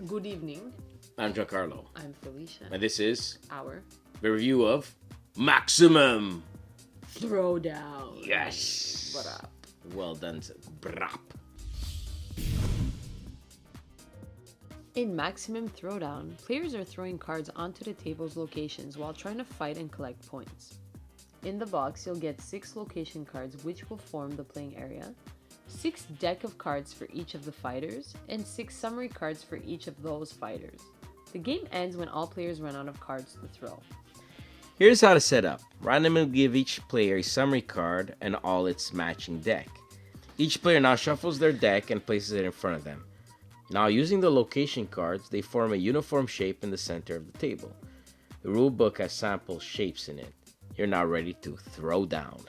Good evening. I'm Giancarlo. I'm Felicia. And this is Our the review of Maximum. Throwdown. Yes. What up? Well done. Brap. In Maximum Throwdown, players are throwing cards onto the table's locations while trying to fight and collect points. In the box, you'll get 6 location cards which will form the playing area, 6 deck of cards for each of the fighters, and 6 summary cards for each of those fighters. The game ends when all players run out of cards to throw. Here's how to set up. Randomly give each player a summary card and all its matching deck. Each player now shuffles their deck and places it in front of them. Now using the location cards, they form a uniform shape in the center of the table. The rulebook has sample shapes in it. You're now ready to throw down.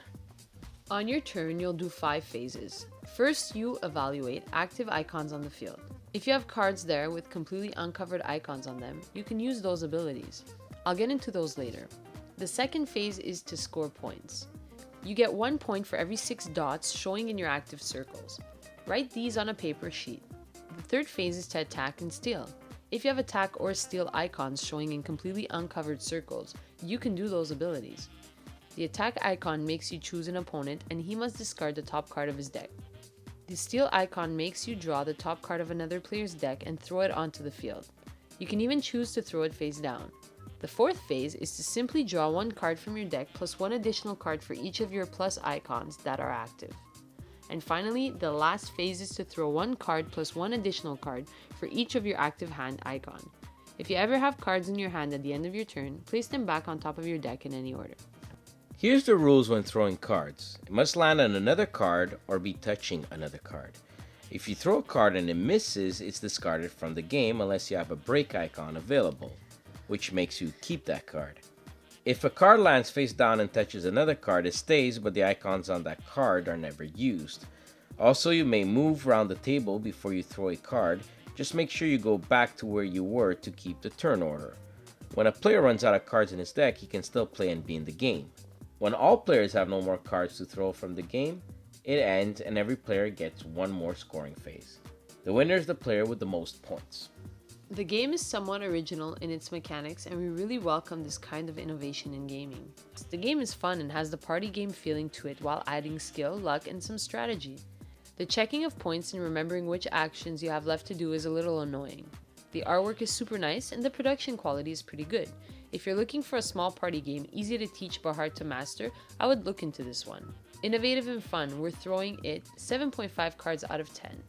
On your turn, you'll do 5 phases. First, you evaluate active icons on the field. If you have cards there with completely uncovered icons on them, you can use those abilities. I'll get into those later. The second phase is to score points. You get 1 point for every 6 dots showing in your active circles. Write these on a paper sheet. The third phase is to attack and steal. If you have attack or steal icons showing in completely uncovered circles, you can do those abilities. The attack icon makes you choose an opponent and he must discard the top card of his deck. The steal icon makes you draw the top card of another player's deck and throw it onto the field. You can even choose to throw it face down. The fourth phase is to simply draw 1 card from your deck plus 1 additional card for each of your plus icons that are active. And finally, the last phase is to throw 1 card plus 1 additional card for each of your active hand icon. If you ever have cards in your hand at the end of your turn, place them back on top of your deck in any order. Here's the rules when throwing cards. It must land on another card or be touching another card. If you throw a card and it misses, it's discarded from the game unless you have a break icon available, which makes you keep that card. If a card lands face down and touches another card, it stays, but the icons on that card are never used. Also, you may move around the table before you throw a card. Just make sure you go back to where you were to keep the turn order. When a player runs out of cards in his deck, he can still play and be in the game. When all players have no more cards to throw from the game, it ends and every player gets 1 more scoring phase. The winner is the player with the most points. The game is somewhat original in its mechanics and we really welcome this kind of innovation in gaming. The game is fun and has the party game feeling to it while adding skill, luck, and some strategy. The checking of points and remembering which actions you have left to do is a little annoying. The artwork is super nice and the production quality is pretty good. If you're looking for a small party game, easy to teach but hard to master, I would look into this one. Innovative and fun, we're throwing it 7.5 cards out of 10.